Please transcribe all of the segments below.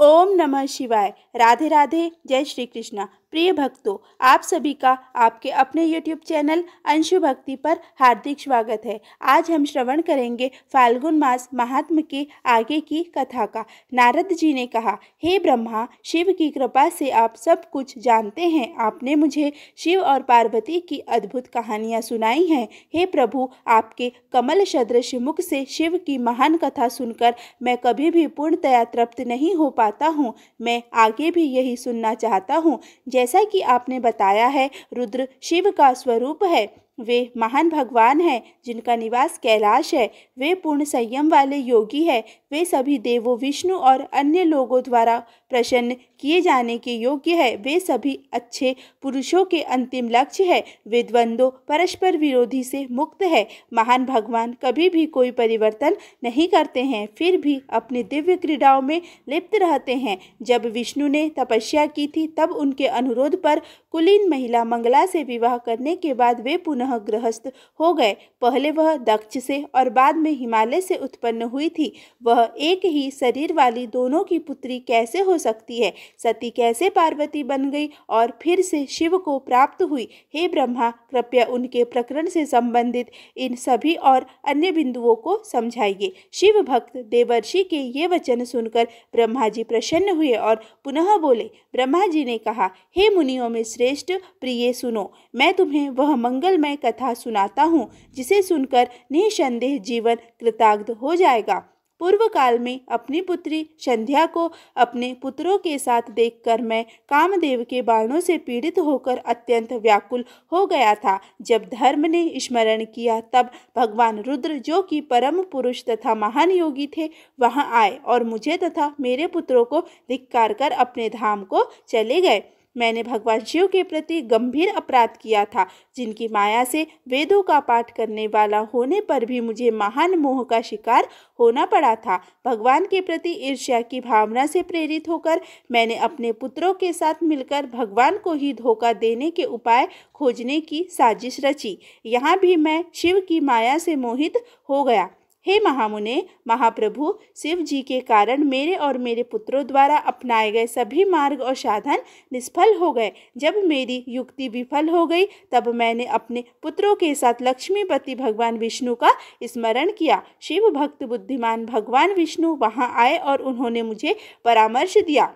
ओम नमः शिवाय। राधे राधे। जय श्री कृष्णा। प्रिय भक्तों, आप सभी का आपके अपने YouTube चैनल अंशु भक्ति पर हार्दिक स्वागत है। आज हम श्रवण करेंगे फाल्गुन मास महात्म के आगे की कथा का। नारद जी ने कहा, हे ब्रह्मा, शिव की कृपा से आप सब कुछ जानते हैं। आपने मुझे शिव और पार्वती की अद्भुत कहानियां सुनाई हैं। हे प्रभु, आपके कमल सदृश मुख से शिव की महान कथा सुनकर मैं कभी भी पूर्णतया तृप्त नहीं हो पाता हूँ। मैं आगे भी यही सुनना चाहता हूँ। जैसा कि आपने बताया है, रुद्र शिव का स्वरूप है। वे महान भगवान हैं जिनका निवास कैलाश है। वे पूर्ण संयम वाले योगी है। वे सभी देवों, विष्णु और अन्य लोगों द्वारा प्रसन्न किए जाने के योग्य है। वे सभी अच्छे पुरुषों के अंतिम लक्ष्य है। वे द्वंद्व परस्पर विरोधी से मुक्त है। महान भगवान कभी भी कोई परिवर्तन नहीं करते हैं, फिर भी अपनी दिव्य क्रीड़ाओं में लिप्त रहते हैं। जब विष्णु ने तपस्या की थी, तब उनके अनुरोध पर कुलीन महिला मंगला से विवाह करने के बाद वे पुनः गृहस्थ हो गए। पहले वह दक्ष से और बाद में हिमालय से उत्पन्न हुई थी। वह एक ही शरीर वाली दोनों की पुत्री कैसे हो सकती है? सती कैसे पार्वती बन गई और फिर से शिव को प्राप्त हुई? हे ब्रह्मा, कृपया उनके प्रकरण से संबंधित इन सभी और अन्य बिंदुओं को समझाइए। शिव भक्त देवर्षि के ये वचन सुनकर ब्रह्मा जी प्रसन्न हुए और पुनः बोले। ब्रह्मा जी ने कहा, हे मुनियों में श्रेष्ठ प्रिय, सुनो, मैं तुम्हें वह मंगलमय कथा सुनाता हूँ जिसे सुनकर निसंदेह जीवन कृतार्थ हो जाएगा। पूर्व काल में अपनी पुत्री संध्या को अपने पुत्रों के साथ देखकर मैं कामदेव के बाणों से पीड़ित होकर अत्यंत व्याकुल हो गया था। जब धर्म ने स्मरण किया, तब भगवान रुद्र, जो कि परम पुरुष तथा महान योगी थे, वहां आए और मुझे तथा मेरे पुत्रों को धिक्कार कर अपने धाम को चले गए। मैंने भगवान शिव के प्रति गंभीर अपराध किया था, जिनकी माया से वेदों का पाठ करने वाला होने पर भी मुझे महान मोह का शिकार होना पड़ा था। भगवान के प्रति ईर्ष्या की भावना से प्रेरित होकर मैंने अपने पुत्रों के साथ मिलकर भगवान को ही धोखा देने के उपाय खोजने की साजिश रची। यहाँ भी मैं शिव की माया से मोहित हो गया। हे महामुने, महाप्रभु, शिव जी के कारण मेरे और मेरे पुत्रों द्वारा अपनाए गए सभी मार्ग और साधन निष्फल हो गए। जब मेरी युक्ति विफल हो गई, तब मैंने अपने पुत्रों के साथ लक्ष्मीपति भगवान विष्णु का स्मरण किया। शिव भक्त बुद्धिमान भगवान विष्णु वहां आए और उन्होंने मुझे परामर्श दिया।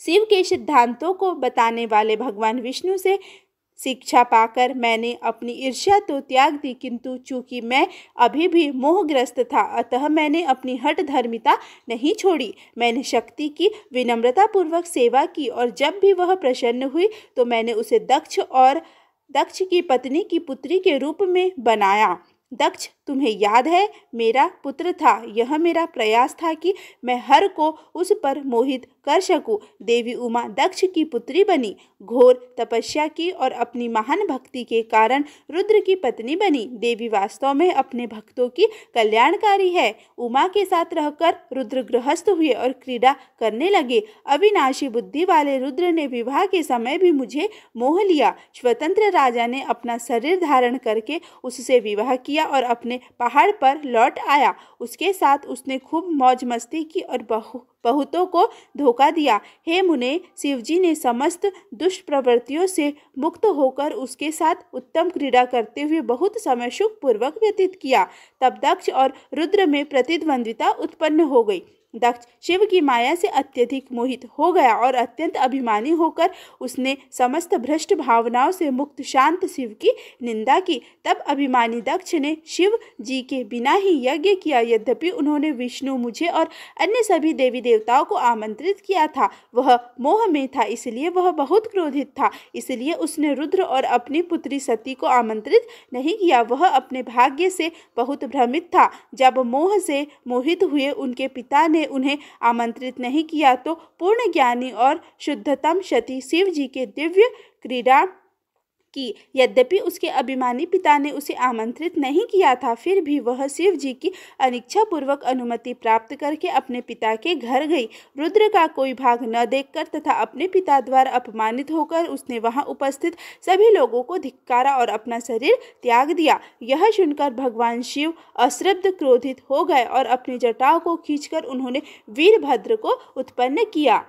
शिव के सिद्धांतों को बताने वाले भगवान विष्णु से शिक्षा पाकर मैंने अपनी ईर्ष्या तो त्याग दी, किंतु चूंकि मैं अभी भी मोहग्रस्त था, अतः मैंने अपनी हठ धर्मिता नहीं छोड़ी। मैंने शक्ति की विनम्रतापूर्वक सेवा की और जब भी वह प्रसन्न हुई तो मैंने उसे दक्ष की पत्नी की पुत्री के रूप में बनाया। दक्ष, तुम्हें याद है, मेरा पुत्र था। यह मेरा प्रयास था कि मैं हर को उस पर मोहित कर सकूं। देवी उमा दक्ष की पुत्री बनी, घोर तपस्या की और अपनी महान भक्ति के कारण रुद्र की पत्नी बनी। देवी वास्तव में अपने भक्तों की कल्याणकारी है। उमा के साथ रहकर रुद्र गृहस्थ हुए और क्रीड़ा करने लगे। अविनाशी बुद्धि वाले रुद्र ने विवाह के समय भी मुझे मोह लिया। स्वतंत्र राजा ने अपना शरीर धारण करके उससे विवाह किया और अपने पहाड़ पर लौट आया। उसके साथ उसने खूब मौज मस्ती की और बहुतों को धोखा दिया। हे मुने, शिवजी ने समस्त दुष्ट प्रवृत्तियों से मुक्त होकर उसके साथ उत्तम क्रीड़ा करते हुए बहुत समय सुख पूर्वक व्यतीत किया। तब दक्ष और रुद्र में प्रतिद्वंद्विता उत्पन्न हो गई। दक्ष शिव की माया से अत्यधिक मोहित हो गया और अत्यंत अभिमानी होकर उसने समस्त भ्रष्ट भावनाओं से मुक्त शांत शिव की निंदा की। तब अभिमानी दक्ष ने शिव जी के बिना ही यज्ञ किया। यद्यपि उन्होंने विष्णु, मुझे और अन्य सभी देवी देवताओं को आमंत्रित किया था, वह मोह में था, इसलिए वह बहुत क्रोधित था। इसलिए उसने रुद्र और अपनी पुत्री सती को आमंत्रित नहीं किया। वह अपने भाग्य से बहुत भ्रमित था। जब मोह से मोहित हुए उनके पिता ने उन्हें आमंत्रित नहीं किया, तो पूर्ण ज्ञानी और शुद्धतम सती शिव जी के दिव्य क्रीड़ा की। यद्यपि उसके अभिमानी पिता ने उसे आमंत्रित नहीं किया था, फिर भी वह शिव जी की अनिच्छा पूर्वक अनुमति प्राप्त करके अपने पिता के घर गई। रुद्र का कोई भाग न देखकर तथा अपने पिता द्वारा अपमानित होकर उसने वहां उपस्थित सभी लोगों को धिक्कारा और अपना शरीर त्याग दिया। यह सुनकर भगवान शिव अश्रद्ध क्रोधित हो गए और अपनी जटाओं को खींचकर उन्होंने वीरभद्र को उत्पन्न किया।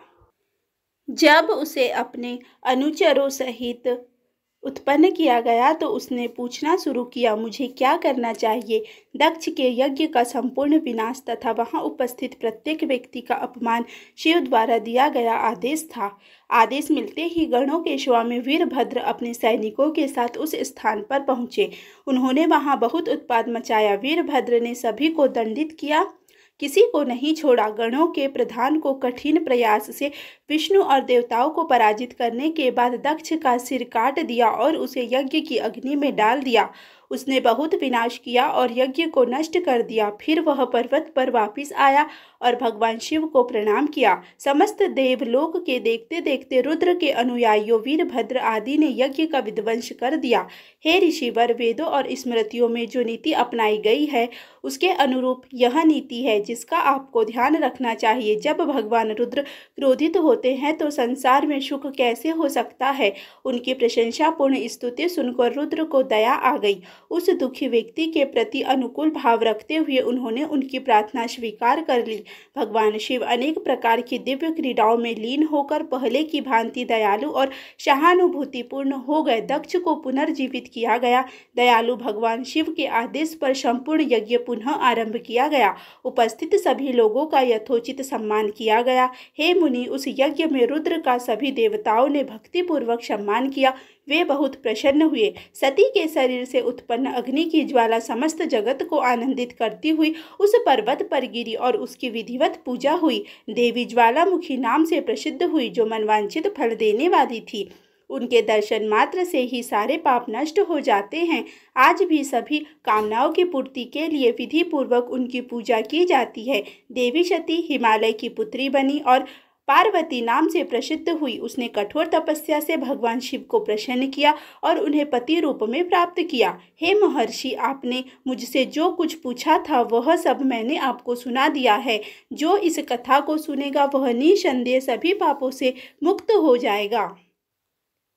जब उसे अपने अनुचरों सहित उत्पन्न किया गया तो उसने पूछना शुरू किया, मुझे क्या करना चाहिए। दक्ष के यज्ञ का संपूर्ण विनाश तथा वहां उपस्थित प्रत्येक व्यक्ति का अपमान शिव द्वारा दिया गया आदेश था। आदेश मिलते ही गणों के स्वामी वीरभद्र अपने सैनिकों के साथ उस स्थान पर पहुंचे। उन्होंने वहां बहुत उत्पात मचाया। वीरभद्र ने सभी को दंडित किया, किसी को नहीं छोड़ा। गणों के प्रधान को कठिन प्रयास से विष्णु और देवताओं को पराजित करने के बाद दक्ष का सिर काट दिया और उसे यज्ञ की अग्नि में डाल दिया। उसने बहुत विनाश किया और यज्ञ को नष्ट कर दिया। फिर वह पर्वत पर वापस आया और भगवान शिव को प्रणाम किया। समस्त देवलोक के देखते देखते रुद्र के अनुयायियों वीरभद्र आदि ने यज्ञ का विध्वंस कर दिया। हे ऋषिवर, वेदों और स्मृतियों में जो नीति अपनाई गई है उसके अनुरूप यह नीति है जिसका आपको ध्यान रखना चाहिए। जब भगवान रुद्र क्रोधित होते हैं तो संसार में सुख कैसे हो सकता है। उनकी प्रशंसापूर्ण स्तुति सुनकर रुद्र को दया आ गई। उस दुखी व्यक्ति के प्रति अनुकूल भाव रखते हुए उन्होंने उनकी प्रार्थना स्वीकार कर ली। भगवान शिव अनेक प्रकार की दिव्य क्रीडाओं में लीन होकर पहले की भांति दयालु और सहानुभूतिपूर्ण हो गए। दक्ष को पुनर्जीवित किया गया। दयालु भगवान शिव के आदेश पर संपूर्ण यज्ञ पुनः आरंभ किया गया। उपस्थित सभी लोगों का यथोचित सम्मान किया गया। हे मुनि, उस यज्ञ में रुद्र का सभी देवताओं ने भक्तिपूर्वक सम्मान किया। वे बहुत प्रसन्न हुए। सती के शरीर से उत्पन्न अग्नि की ज्वाला समस्त जगत को आनंदित करती हुई उस पर्वत पर गिरी और उसकी विधिवत पूजा हुई। देवी ज्वालामुखी नाम से प्रसिद्ध हुई, जो मनवांछित फल देने वाली थी। उनके दर्शन मात्र से ही सारे पाप नष्ट हो जाते हैं। आज भी सभी कामनाओं की पूर्ति के लिए विधि पूर्वक उनकी पूजा की जाती है। देवी सती हिमालय की पुत्री बनी और पार्वती नाम से प्रसिद्ध हुई। उसने कठोर तपस्या से भगवान शिव को प्रसन्न किया और उन्हें पति रूप में प्राप्त किया। हे महर्षि, आपने मुझसे जो कुछ पूछा था वह सब मैंने आपको सुना दिया है। जो इस कथा को सुनेगा वह निसंदेह सभी पापों से मुक्त हो जाएगा।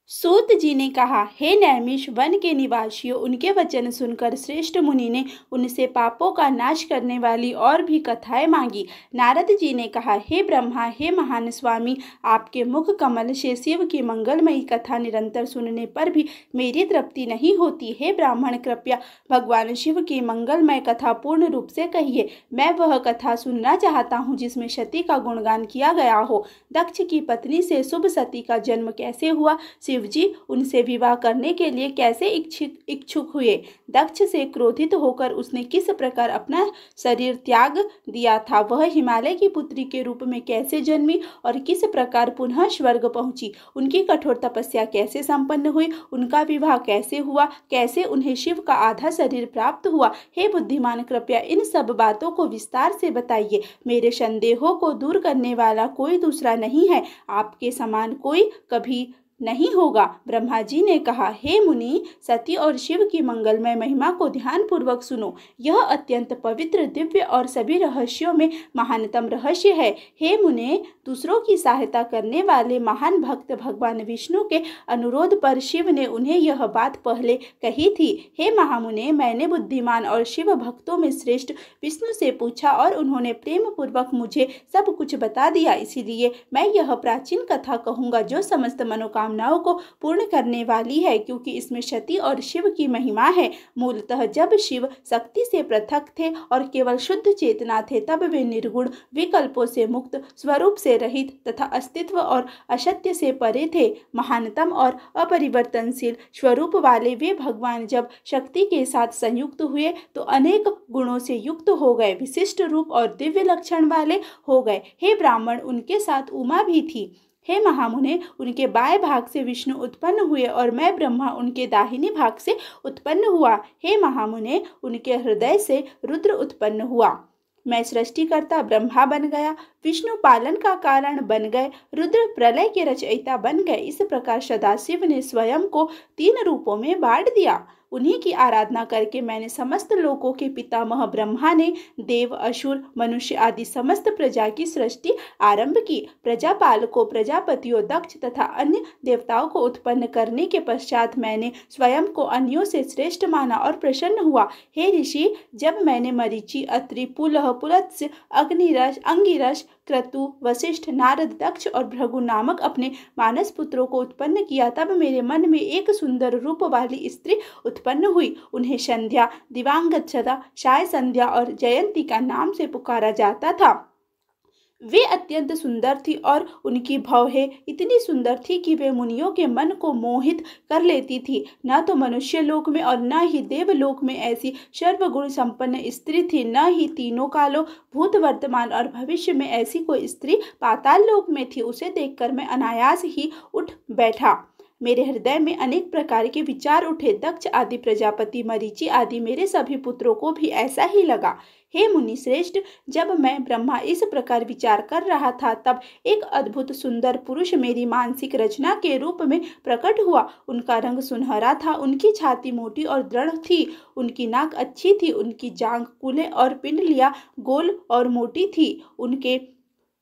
सूत जी ने कहा, हे नैमिष वन के निवासियों, उनके वचन सुनकर श्रेष्ठ मुनि ने उनसे पापों का नाश करने वाली और भी कथाएं मांगी। नारद जी ने कहा, हे ब्रह्मा, हे महान स्वामी, आपके मुख कमल से शिव की मंगलमयी कथा निरंतर सुनने पर भी मेरी तृप्ति नहीं होती। हे ब्राह्मण, कृपया भगवान शिव की मंगलमय कथा पूर्ण रूप से कहिए। मैं वह कथा सुनना चाहता हूँ जिसमें सती का गुणगान किया गया हो। दक्ष की पत्नी से शुभ सती का जन्म कैसे हुआ? शिवजी उनसे विवाह करने के लिए कैसे इच्छुक हुए? दक्ष से क्रोधित होकर उसने किस प्रकार अपना शरीर त्याग दिया था? वह हिमालय की पुत्री के रूप में कैसे जन्मी और किस प्रकार पुनः स्वर्ग पहुंची? उनकी कठोर तपस्या कैसे संपन्न हुई? उनका विवाह कैसे हुआ? कैसे उन्हें शिव का आधा शरीर प्राप्त हुआ? हे बुद्धिमान, कृपया इन सब बातों को विस्तार से बताइए। मेरे संदेहों को दूर करने वाला कोई दूसरा नहीं है। आपके समान कोई कभी नहीं होगा। ब्रह्मा जी ने कहा, हे मुनि, सती और शिव की मंगलमय महिमा को ध्यान पूर्वक सुनो। यह अत्यंत पवित्र, दिव्य और सभी रहस्यों में महानतम रहस्य है। हे मुने, दूसरों की सहायता करने वाले महान भक्त भगवान विष्णु के अनुरोध पर शिव ने उन्हें यह बात पहले कही थी। हे महामुने, मैंने बुद्धिमान और शिव भक्तों में श्रेष्ठ विष्णु से पूछा और उन्होंने प्रेम पूर्वक मुझे सब कुछ बता दिया। इसीलिए मैं यह प्राचीन कथा कहूँगा जो समस्त मनोकामनाओं को पूर्ण करने वाली है, क्योंकि इसमें सती और शिव की महिमा है। मूलतः जब शिव शक्ति से पृथक थे और केवल शुद्ध चेतना थे, तब वे निर्गुण, विकल्पों से मुक्त, स्वरूप से रहित तथा अस्तित्व और असत्य से परे थे। महानतम और अपरिवर्तनशील स्वरूप वाले वे भगवान जब शक्ति के साथ संयुक्त हुए तो अनेक गुणों से युक्त हो गए, विशिष्ट रूप और दिव्य लक्षण वाले हो गए। हे ब्राह्मण, उनके साथ उमा भी थी। हे महामुने, उनके बाएं भाग से विष्णु उत्पन्न हुए और मैं ब्रह्मा उनके दाहिने भाग से उत्पन्न हुआ। हे महामुने, उनके हृदय से रुद्र उत्पन्न हुआ। मैं सृष्टिकर्ता ब्रह्मा बन गया, विष्णु पालन का कारण बन गए, रुद्र प्रलय के रचयिता बन गए। इस प्रकार सदाशिव ने स्वयं को 3 रूपों में बांट दिया। उन्हीं की आराधना करके मैंने समस्त लोकों के पितामह ब्रह्मा ने देव, असुर, मनुष्य आदि समस्त प्रजा की सृष्टि आरंभ की। प्रजापालकों, प्रजापतियों, दक्ष तथा अन्य देवताओं को उत्पन्न करने के पश्चात मैंने स्वयं को अन्यों से श्रेष्ठ माना और प्रसन्न हुआ। हे ऋषि, जब मैंने मरीचि, अत्रि, पुलह, पुलत्स्य, अग्निरस, अंगिरस, क्रतु, वशिष्ठ, नारद, दक्ष और भृगु नामक अपने मानस पुत्रों को उत्पन्न किया, तब मेरे मन में एक सुंदर रूप वाली स्त्री उत्पन्न हुई। उन्हें संध्या, दिवांगच्छता, साय संध्या और जयंती का नाम से पुकारा जाता था। वे अत्यंत सुंदर थी और उनकी भौहें इतनी सुंदर थी कि वे मुनियों के मन को मोहित कर लेती थी। न तो मनुष्य लोक में और न ही देवलोक में ऐसी सर्वगुण संपन्न स्त्री थी, न ही तीनों कालों, भूत, वर्तमान और भविष्य में ऐसी कोई स्त्री पाताल लोक में थी। उसे देखकर मैं अनायास ही उठ बैठा। मेरे हृदय में अनेक प्रकार के विचार उठे। दक्ष आदि, प्रजापति, मरीचि आदि मेरे सभी पुत्रों को भी ऐसा ही लगा। हे मुनि श्रेष्ठ, जब मैं ब्रह्मा इस प्रकार विचार कर रहा था, तब एक अद्भुत सुंदर पुरुष मेरी मानसिक रचना के रूप में प्रकट हुआ। उनका रंग सुनहरा था, उनकी छाती मोटी और दृढ़ थी, उनकी नाक अच्छी थी, उनकी जांघ, कूल्हे और पिंडलियां गोल और मोटी थी, उनके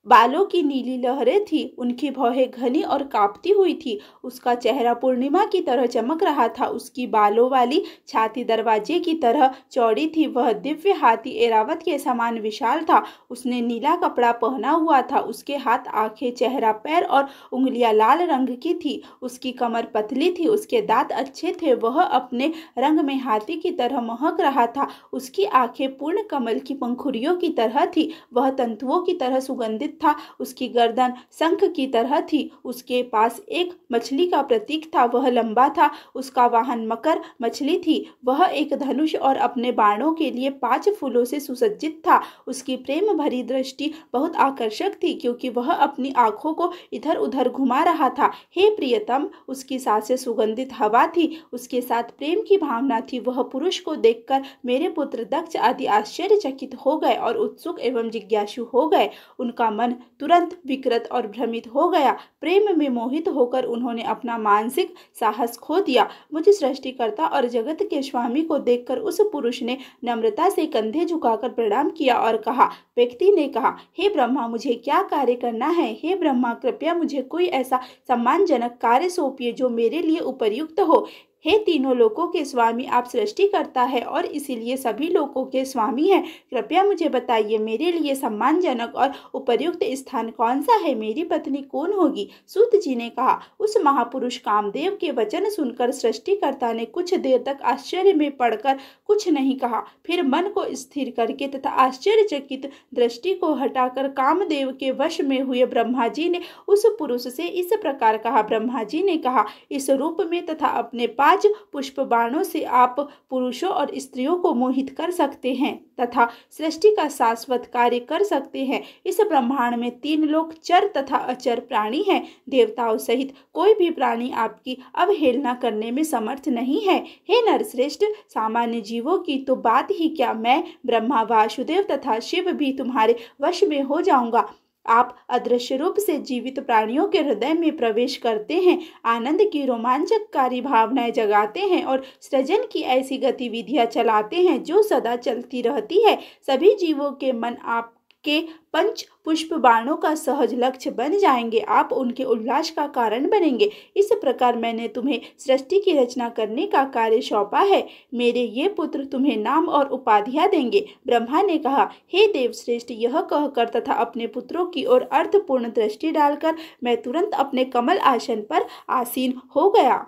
बालों की नीली लहरें थी, उनकी भौहें घनी और कांपती हुई थी। उसका चेहरा पूर्णिमा की तरह चमक रहा था, उसकी बालों वाली छाती दरवाजे की तरह चौड़ी थी, वह दिव्य हाथी ऐरावत के समान विशाल था। उसने नीला कपड़ा पहना हुआ था, उसके हाथ, आंखें, चेहरा, पैर और उंगलियां लाल रंग की थी, उसकी कमर पतली थी, उसके दांत अच्छे थे, वह अपने रंग में हाथी की तरह महक रहा था। उसकी आंखें पूर्ण कमल की पंखुड़ियों की तरह थी, वह तंतुओं की तरह सुगंधित था, उसकी गर्दन शंख की तरह थी, उसके पास एक मछली का प्रतीक था, वह लंबा था, उसका वाहन मकर मछली थी, वह एक धनुष और अपने बाणों के लिए 5 फूलों से सुसज्जित था। उसकी प्रेम भरी दृष्टि बहुत आकर्षक थी, क्योंकि वह अपनी आंखों को इधर उधर घुमा रहा था। हे प्रियतम, उसकी सांसें सुगंधित हवा थी, उसके साथ प्रेम की भावना थी। वह पुरुष को देखकर मेरे पुत्र दक्ष आदि आश्चर्यचकित हो गए और उत्सुक एवं जिज्ञासु हो गए। उनका मन तुरंत विकृत और भ्रमित हो गया। प्रेम में मोहित होकर उन्होंने अपना मानसिक साहस खो दिया। मुझे सृष्टिकर्ता और जगत के स्वामी को देखकर उस पुरुष ने नम्रता से कंधे झुकाकर प्रणाम किया और कहा। व्यक्ति ने कहा, हे ब्रह्मा, मुझे क्या कार्य करना है? हे ब्रह्मा, कृपया मुझे कोई ऐसा सम्मानजनक कार्य सौंपिए जो मेरे लिए उपयुक्त हो। हे तीनों लोकों के स्वामी, आप सृष्टिकर्ता है और इसीलिए सभी लोकों के स्वामी हैं। कृपया मुझे बताइए, मेरे लिए सम्मानजनक और उपयुक्त स्थान कौन सा है? मेरी पत्नी कौन होगी? सूत जी ने कहा। उस महापुरुष कामदेव के वचन सुनकर सृष्टिकर्ता ने कुछ देर तक आश्चर्य में पड़कर कुछ नहीं कहा। फिर मन को स्थिर करके तथा आश्चर्यचकित दृष्टि को हटाकर कामदेव के वश में हुए ब्रह्मा जी ने उस पुरुष से इस प्रकार कहा। ब्रह्मा जी ने कहा, इस रूप में तथा अपने 5 पुष्प बाणों से आप पुरुषों और स्त्रियों को मोहित कर सकते हैं तथा सृष्टि का शाश्वत कार्य कर सकते हैं। इस ब्रह्मांड में 3 लोक, चर तथा अचर प्राणी हैं। देवताओं सहित कोई भी प्राणी आपकी अवहेलना करने में समर्थ नहीं है। हे नरश्रेष्ठ, सामान्य जीवों की तो बात ही क्या, मैं ब्रह्मा, वासुदेव तथा शिव भी तुम्हारे वश में हो जाऊंगा। आप अदृश्य रूप से जीवित प्राणियों के हृदय में प्रवेश करते हैं, आनंद की रोमांचकारी भावनाएं जगाते हैं और सृजन की ऐसी गतिविधियां चलाते हैं जो सदा चलती रहती है। सभी जीवों के मन आपके 5 पुष्प बाणों का सहज लक्ष्य बन जाएंगे, आप उनके उल्लास का कारण बनेंगे। इस प्रकार मैंने तुम्हें सृष्टि की रचना करने का कार्य सौंपा है। मेरे ये पुत्र तुम्हें नाम और उपाधियां देंगे। ब्रह्मा ने कहा, हे देवश्रेष्ठ, यह कहकर तथा अपने पुत्रों की ओर अर्थपूर्ण दृष्टि डालकर मैं तुरंत अपने कमल आसन पर आसीन हो गया।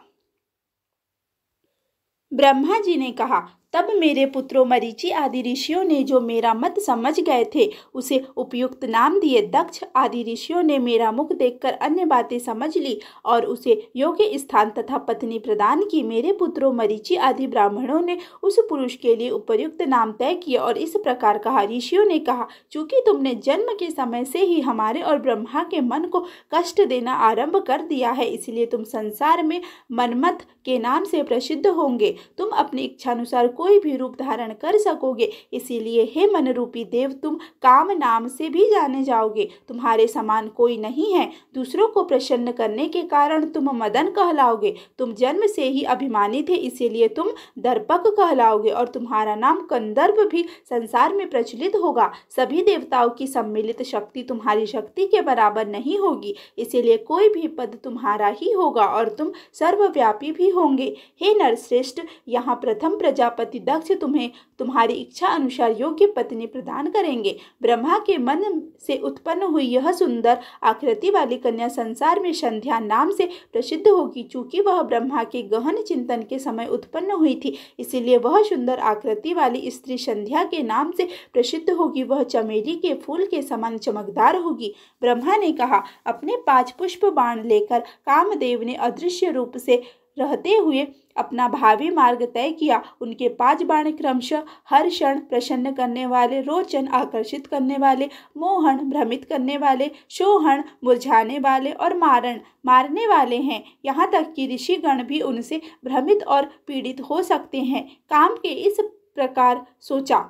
ब्रह्मा जी ने कहा, तब मेरे पुत्रों मरीचि आदि ऋषियों ने जो मेरा मत समझ गए थे उसे उपयुक्त नाम दिए। दक्ष आदि ऋषियों ने मेरा मुख देखकर अन्य बातें समझ ली और उसे योग्य स्थान तथा पत्नी प्रदान की। मेरे पुत्रों मरीचि आदि ब्राह्मणों ने उस पुरुष के लिए उपयुक्त नाम तय किए और इस प्रकार कहा। ऋषियों ने कहा, चूंकि तुमने जन्म के समय से ही हमारे और ब्रह्मा के मन को कष्ट देना आरंभ कर दिया है, इसलिए तुम संसार में मनमथ के नाम से प्रसिद्ध होंगे। तुम अपनी इच्छानुसार कोई भी रूप धारण कर सकोगे। इसीलिए हे मन रूपी देव, तुम काम नाम से भी जाने जाओगे। तुम्हारे समान कोई नहीं है। दूसरों को प्रसन्न करने के कारण तुम मदन कहलाओगे। तुम जन्म से ही अभिमानी थे, इसीलिए तुम दर्पक कहलाओगे और तुम्हारा नाम कंदर्प भी संसार में प्रचलित होगा। सभी देवताओं की सम्मिलित शक्ति तुम्हारी शक्ति के बराबर नहीं होगी, इसीलिए कोई भी पद तुम्हारा ही होगा और तुम सर्वव्यापी भी होंगे। हे नरश्रेष्ठ, यहाँ प्रथम प्रजापति दक्ष तुम्हें तुम्हारी इच्छा अनुसार योग्य पत्नी प्रदान करेंगे। ब्रह्मा के मन से उत्पन्न हुई यह सुंदर आकृति वाली कन्या संसार में संध्या नाम से प्रसिद्ध होगी। चूंकि वह ब्रह्मा के गहन चिंतन के समय उत्पन्न हुई थी, इसीलिए वह सुंदर आकृति वाली स्त्री संध्या के नाम से प्रसिद्ध होगी। वह चमेली के फूल के समान चमकदार होगी। ब्रह्मा ने कहा, अपने 5 पुष्प बाण लेकर कामदेव ने अदृश्य रूप से रहते हुए अपना भावी मार्ग तय किया। उनके 5 बाण क्रमशः हर्षण प्रसन्न करने वाले, रोचन आकर्षित करने वाले, मोहन भ्रमित करने वाले, शोहन मुरझाने वाले और मारण मारने वाले हैं। यहाँ तक कि ऋषिगण भी उनसे भ्रमित और पीड़ित हो सकते हैं। काम के इस प्रकार सोचा,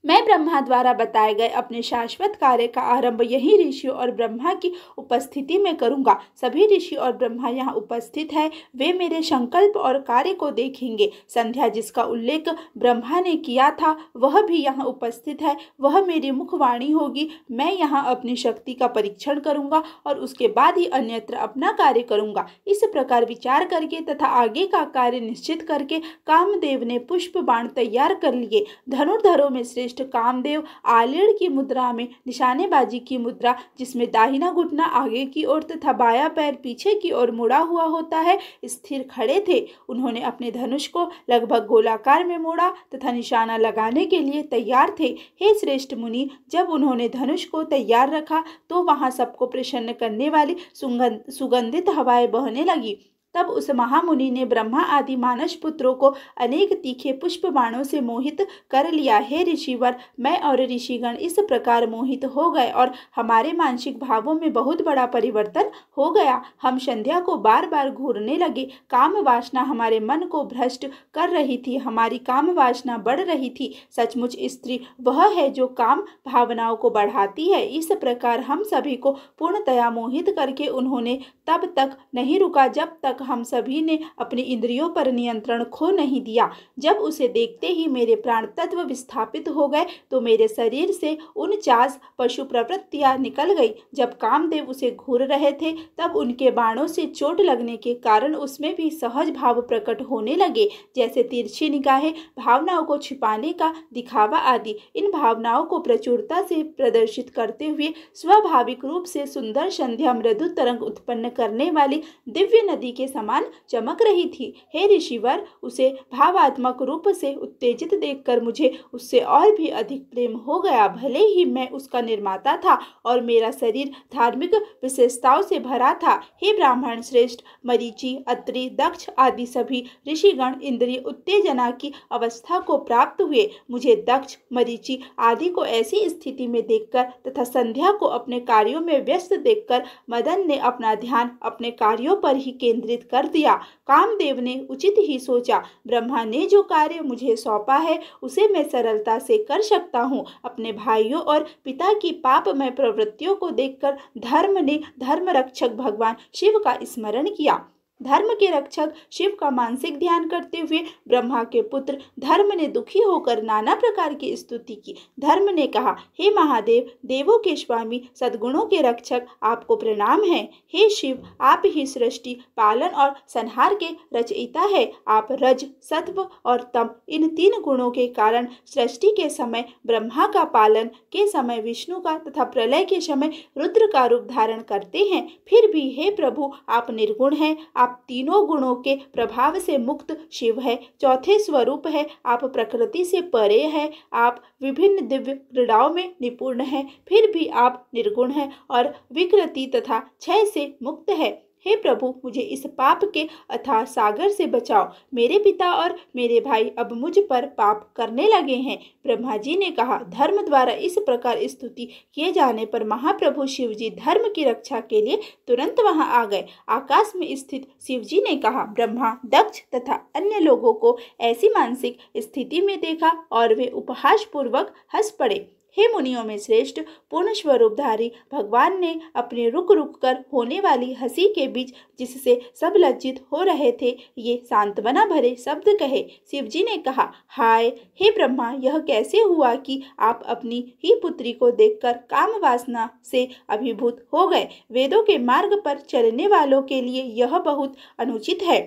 मैं ब्रह्मा द्वारा बताए गए अपने शाश्वत कार्य का आरंभ यही ऋषियों और ब्रह्मा की उपस्थिति में करूंगा। सभी ऋषि और ब्रह्मा यहाँ उपस्थित है, वे मेरे संकल्प और कार्य को देखेंगे। संध्या जिसका उल्लेख ब्रह्मा ने किया था वह भी यहाँ उपस्थित है। वह मेरी मुखवाणी होगी। मैं यहाँ अपनी शक्ति का परीक्षण करूंगा और उसके बाद ही अन्यत्र अपना कार्य करूंगा। इस प्रकार विचार करके तथा आगे का कार्य निश्चित करके कामदेव ने पुष्प बाण तैयार कर लिए। धनुर्धरों में श्रेष्ठ कामदेव आलीड़ की मुद्रा में निशानेबाजी की मुद्रा, जिसमें दाहिना घुटना आगे की ओर तथा बायां पैर पीछे की ओर मुड़ा हुआ होता है, स्थिर खड़े थे। उन्होंने अपने धनुष को लगभग गोलाकार में मोड़ा तथा निशाना लगाने के लिए तैयार थे। हे श्रेष्ठ मुनि, जब उन्होंने धनुष को तैयार रखा तो वहां सबको प्रसन्न करने वाली सुगंधित हवाएं बहने लगी। तब उस महामुनि ने ब्रह्मा आदि मानस पुत्रों को अनेक तीखे पुष्प बाणों से मोहित कर लिया। हे ऋषिवर, मैं और ऋषिगण इस प्रकार मोहित हो गए और हमारे मानसिक भावों में बहुत बड़ा परिवर्तन हो गया। हम संध्या को बार बार घूरने लगे। काम वासना हमारे मन को भ्रष्ट कर रही थी, हमारी काम वासना बढ़ रही थी। सचमुच स्त्री वह है जो काम भावनाओं को बढ़ाती है। इस प्रकार हम सभी को पूर्णतया मोहित करके उन्होंने तब तक नहीं रुका जब तक हम सभी ने अपनी इंद्रियों पर नियंत्रण खो नहीं दिया। जब उसे देखते ही मेरे प्राण तत्व विस्थापित हो गए तो मेरे शरीर से 49 पशु प्रवृत्तियां निकल गई। जब कामदेव उसे घूर रहे थे तब उनके बाणों से चोट लगने के कारण उसमें भी सहज भाव प्रकट होने लगे, जैसे तिरछी निगाहें, भावनाओं को छिपाने का दिखावा आदि। इन भावनाओं को प्रचुरता से प्रदर्शित करते हुए स्वाभाविक रूप से सुंदर संध्या मृदु तरंग उत्पन्न करने वाली दिव्य नदी के समान चमक रही थी। हे ऋषिवर, उसे भावात्मक रूप से उत्तेजित देखकर मुझे उससे और भी अधिक प्रेम हो गया। भले ही मैं उसका निर्माता था और मेरा शरीर धार्मिक विशेषताओं से भरा था। हे ब्राह्मण श्रेष्ठ, मरीचि, अत्रि, दक्ष आदि सभी ऋषिगण इंद्रिय उत्तेजना की अवस्था को प्राप्त हुए। मुझे दक्ष, मरीचि आदि को ऐसी स्थिति में देखकर तथा संध्या को अपने कार्यों में व्यस्त देखकर मदन ने अपना ध्यान अपने कार्यों पर ही केंद्रित कर दिया। कामदेव ने उचित ही सोचा, ब्रह्मा ने जो कार्य मुझे सौंपा है उसे मैं सरलता से कर सकता हूँ। अपने भाइयों और पिता की पापमय प्रवृत्तियों को देखकर धर्म ने धर्म रक्षक भगवान शिव का स्मरण किया। धर्म के रक्षक शिव का मानसिक ध्यान करते हुए ब्रह्मा के पुत्र धर्म ने दुखी होकर नाना प्रकार की स्तुति की। धर्म ने कहा, हे महादेव, देवों के स्वामी, सद्गुणों के रक्षक, आपको प्रणाम है। हे शिव, आप ही सृष्टि, पालन और संहार के रचयिता है। आप रज, सत्व और तम इन 3 गुणों के कारण सृष्टि के समय ब्रह्मा का, पालन के समय विष्णु का तथा प्रलय के समय रुद्र का रूप धारण करते हैं। फिर भी हे प्रभु, आप निर्गुण हैं। आप तीनों गुणों के प्रभाव से मुक्त शिव है। चौथे स्वरूप है, आप प्रकृति से परे है। आप विभिन्न दिव्य क्रीड़ाओं में निपुण हैं, फिर भी आप निर्गुण हैं और विकृति तथा क्षय से मुक्त है। हे प्रभु, मुझे इस पाप के अथाह सागर से बचाओ। मेरे पिता और मेरे भाई अब मुझ पर पाप करने लगे हैं। ब्रह्मा जी ने कहा। धर्म द्वारा इस प्रकार स्तुति किए जाने पर महाप्रभु शिव जी धर्म की रक्षा के लिए तुरंत वहां आ गए। आकाश में स्थित शिव जी ने कहा। ब्रह्मा, दक्ष तथा अन्य लोगों को ऐसी मानसिक स्थिति में देखा और वे उपहास पूर्वक हंस पड़े। हे मुनियों में श्रेष्ठ, पूर्ण स्वरूपधारी भगवान ने अपने रुक रुक कर होने वाली हंसी के बीच, जिससे सब लज्जित हो रहे थे, ये सांत्वना भरे शब्द कहे। शिव जी ने कहा, हाय हे ब्रह्मा, यह कैसे हुआ कि आप अपनी ही पुत्री को देखकर काम वासना से अभिभूत हो गए। वेदों के मार्ग पर चलने वालों के लिए यह बहुत अनुचित है।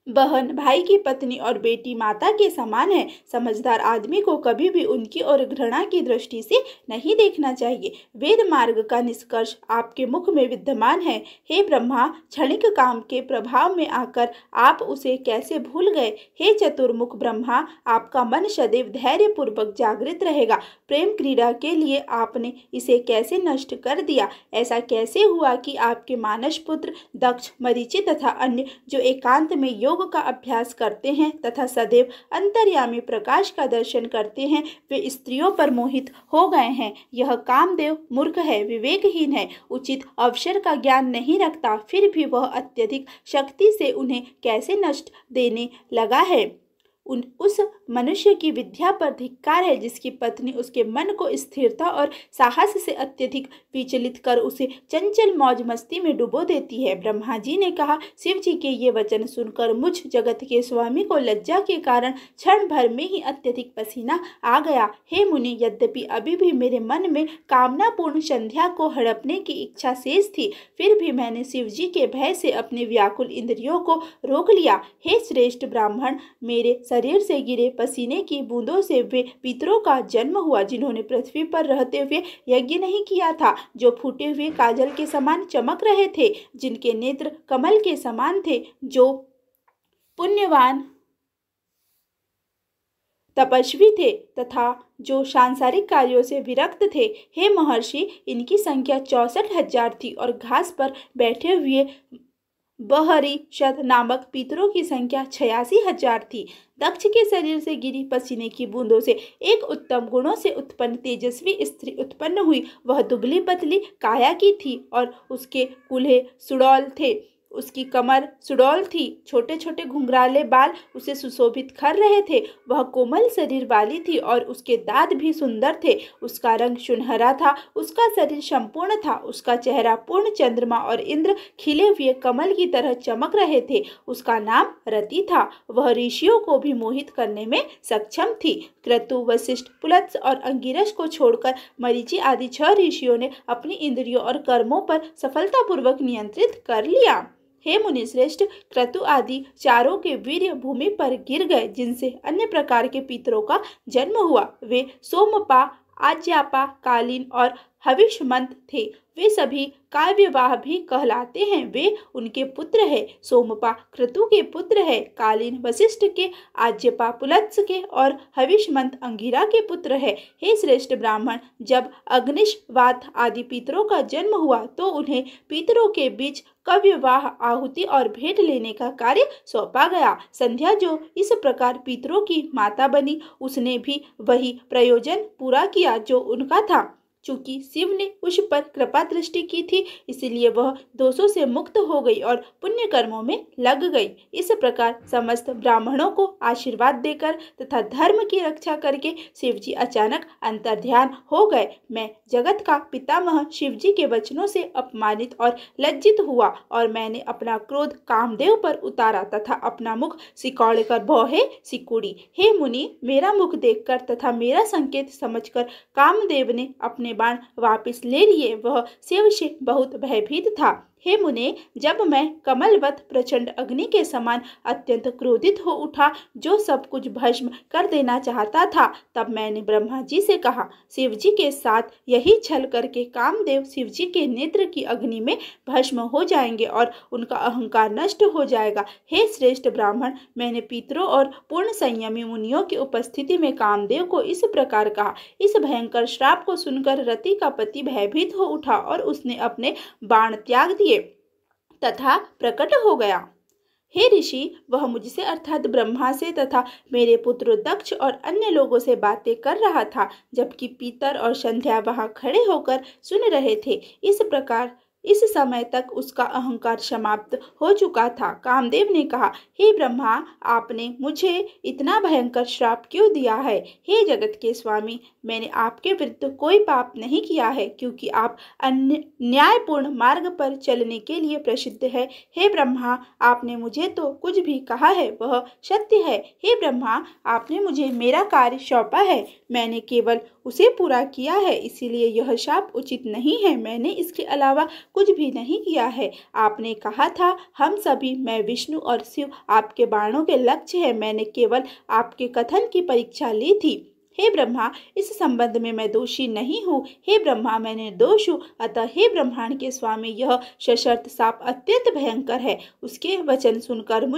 बहन भाई की पत्नी और बेटी माता के समान है। समझदार आदमी को कभी भी उनकी ओर घृणा की दृष्टि से नहीं देखना चाहिए। वेद मार्ग का निष्कर्ष आपके मुख में विद्यमान है। हे ब्रह्मा, क्षणिक काम के प्रभाव में आकर आप उसे कैसे भूल गए। हे चतुर्मुख ब्रह्मा, आपका मन सदैव धैर्य पूर्वक जागृत रहेगा। प्रेम क्रीड़ा के लिए आपने इसे कैसे नष्ट कर दिया। ऐसा कैसे हुआ कि आपके मानस पुत्र दक्ष, मरीचि तथा अन्य जो एकांत में योग का अभ्यास करते हैं तथा सदैव अंतर्यामी प्रकाश का दर्शन करते हैं, वे स्त्रियों पर मोहित हो गए हैं। यह कामदेव मूर्ख है, विवेकहीन है, उचित अवसर का ज्ञान नहीं रखता, फिर भी वह अत्यधिक शक्ति से उन्हें कैसे नष्ट देने लगा है। उस मनुष्य की विद्या पर धिक्कार है जिसकी पत्नी उसके मन को स्थिरता और साहस से अत्यधिक विचलित कर उसे चंचल मौज मस्ती में डुबो देती है। ब्रह्मा जी ने कहा। शिव जी के ये वचन सुनकर मुझ जगत के स्वामी को लज्जा के कारण क्षण भर में ही अत्यधिक पसीना आ गया। हे मुनि, यद्यपि अभी भी मेरे मन में कामनापूर्ण संध्या को हड़पने की इच्छा शेष थी, फिर भी मैंने शिव जी के भय से अपने व्याकुल इंद्रियों को रोक लिया। हे श्रेष्ठ ब्राह्मण, मेरे शरीर से गिरे पसीने की बूंदों से वे पितरों का जन्म हुआ जिन्होंने पृथ्वी पर रहते हुए यज्ञ नहीं किया था, जो फूटे हुए काजल के समान चमक रहे थे, जिनके नेत्र कमल के समान थे, जो पुण्यवान तपस्वी थे तथा जो सांसारिक कार्यों से विरक्त थे। हे महर्षि, इनकी संख्या 64,000 थी और घास पर बैठे हुए बहरिशद नामक पितरों की संख्या 86,000 थी। दक्ष के शरीर से गिरी पसीने की बूंदों से एक उत्तम गुणों से उत्पन्न तेजस्वी स्त्री उत्पन्न हुई। वह दुबली पतली काया की थी और उसके कूल्हे सुडौल थे। उसकी कमर सुडौल थी, छोटे छोटे घुंघराले बाल उसे सुशोभित कर रहे थे। वह कोमल शरीर वाली थी और उसके दांत भी सुंदर थे। उसका रंग सुनहरा था, उसका शरीर संपूर्ण था, उसका चेहरा पूर्ण चंद्रमा और इंद्र खिले हुए कमल की तरह चमक रहे थे। उसका नाम रति था। वह ऋषियों को भी मोहित करने में सक्षम थी। क्रतु, वशिष्ठ, पुलत्स और अंगिरस को छोड़कर मरीचि आदि 6 ऋषियों ने अपनी इंद्रियों और कर्मों पर सफलतापूर्वक नियंत्रित कर लिया। हे मुनिश्रेष्ठ, क्रतु आदि चारों के वीर्य भूमि पर गिर गए, जिनसे अन्य प्रकार के पितरों का जन्म हुआ। वे सोमपा, आज्यापा, कालीन और हविष्मंत थे। वे सभी काव्यवाह भी कहलाते हैं। वे उनके पुत्र है। सोमपा क्रतु के पुत्र है, कालीन वशिष्ठ के, आज्यपा पुलत्स के और हविष्मंत अंगिरा के पुत्र है। हे श्रेष्ठ ब्राह्मण, जब अग्निशवात आदि पितरों का जन्म हुआ तो उन्हें पितरों के बीच कव्यवाह, आहुति और भेंट लेने का कार्य सौंपा गया। संध्या जो इस प्रकार पितरों की माता बनी, उसने भी वही प्रयोजन पूरा किया जो उनका था। चूंकि शिव ने उस पर कृपा दृष्टि की थी, इसलिए वह दोषों से मुक्त हो गई और पुण्य कर्मों में लग गई। इस प्रकार समस्त ब्राह्मणों को आशीर्वाद देकर तथा धर्म की रक्षा करके शिव जी अचानक अंतर्ध्यान हो गए। मैं जगत का पितामह शिव जी के वचनों से अपमानित और लज्जित हुआ और मैंने अपना क्रोध कामदेव पर उतारा तथा अपना मुख सिकोड़ कर भौहे सिकुड़ी। हे मुनि, मेरा मुख देखकर तथा मेरा संकेत समझकर कामदेव ने अपने बाण वापस ले लिए। वह शिव से बहुत भयभीत था। हे मुने, जब मैं कमलवत प्रचंड अग्नि के समान अत्यंत क्रोधित हो उठा, जो सब कुछ भस्म कर देना चाहता था, तब मैंने ब्रह्मा जी से कहा, शिव जी के साथ यही छल करके कामदेव शिव जी के नेत्र की अग्नि में भस्म हो जाएंगे और उनका अहंकार नष्ट हो जाएगा। हे श्रेष्ठ ब्राह्मण, मैंने पितरों और पूर्ण संयमी मुनियों की उपस्थिति में कामदेव को इस प्रकार कहा। इस भयंकर श्राप को सुनकर रति का पति भयभीत हो उठा और उसने अपने बाण त्याग दिए। तथा प्रकट हो गया। हे ऋषि, वह मुझसे अर्थात ब्रह्मा से तथा मेरे पुत्र दक्ष और अन्य लोगों से बातें कर रहा था, जबकि पीतर और संध्या वहां खड़े होकर सुन रहे थे। इस प्रकार इस समय तक उसका अहंकार समाप्त हो चुका था। कामदेव ने कहा, हे ब्रह्मा, आपने मुझे इतना भयंकर श्राप क्यों दिया है? हे जगत के स्वामी, मैंने आपके विरुद्ध कोई पाप नहीं किया है, क्योंकि आप न्यायपूर्ण मार्ग पर चलने के लिए प्रसिद्ध है। हे ब्रह्मा, आपने मुझे तो कुछ भी कहा है वह सत्य है। हे ब्रह्मा, आपने मुझे मेरा कार्य सौंपा है, मैंने केवल उसे पूरा किया है, इसीलिए यह शाप उचित नहीं है। मैंने इसके अलावा कुछ भी नहीं किया है। आपने कहा था, हम सभी, मैं विष्णु और शिव आपके बाणों के लक्ष्य है। मैंने केवल आपके कथन की परीक्षा ली थी। हे ब्रह्मा, इस संबंध में मैं दोषी नहीं हूँ। हे ब्रह्मा, मैं निर्दोष हूँ। अतः हे ब्रह्मांड के स्वामी, यह सशर्त शाप अत्यंत भयंकर है। उसके वचन सुनकर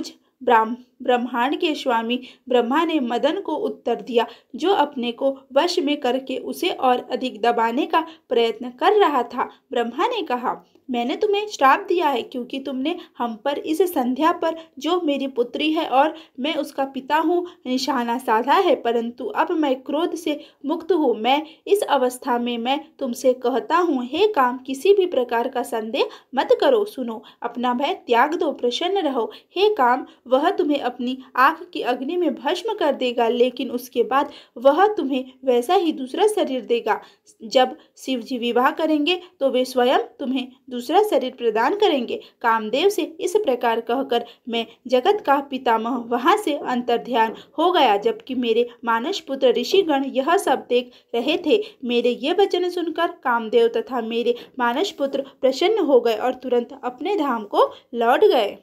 ब्रह्मांड के स्वामी ब्रह्मा ने मदन को उत्तर दिया, जो अपने को वश में करके उसे और अधिक दबाने का प्रयत्न कर रहा था। ब्रह्मा ने कहा, मैंने तुम्हें श्राप दिया है क्योंकि तुमने हम पर, इस संध्या पर, जो मेरी पुत्री है और मैं उसका पिता हूँ, निशाना साधा है। परंतु अब मैं क्रोध से मुक्त हूँ। मैं इस अवस्था में मैं तुमसे कहता हूँ, हे काम, किसी भी प्रकार का संदेह मत करो। सुनो, अपना भय त्याग दो, प्रसन्न रहो। हे काम, वह तुम्हें अपनी आंख की अग्नि में भस्म कर देगा, लेकिन उसके बाद वह तुम्हें वैसा ही दूसरा शरीर देगा। जब शिव जी विवाह करेंगे तो वे स्वयं तुम्हें दूसरा शरीर प्रदान करेंगे। कामदेव से इस प्रकार कहकर मैं जगत का पितामह वहां से अंतर्ध्यान हो गया, जबकि मेरे मानस पुत्र ऋषिगण यह सब देख रहे थे। मेरे ये वचन सुनकर कामदेव तथा मेरे मानस पुत्र प्रसन्न हो गए और तुरंत अपने धाम को लौट गए।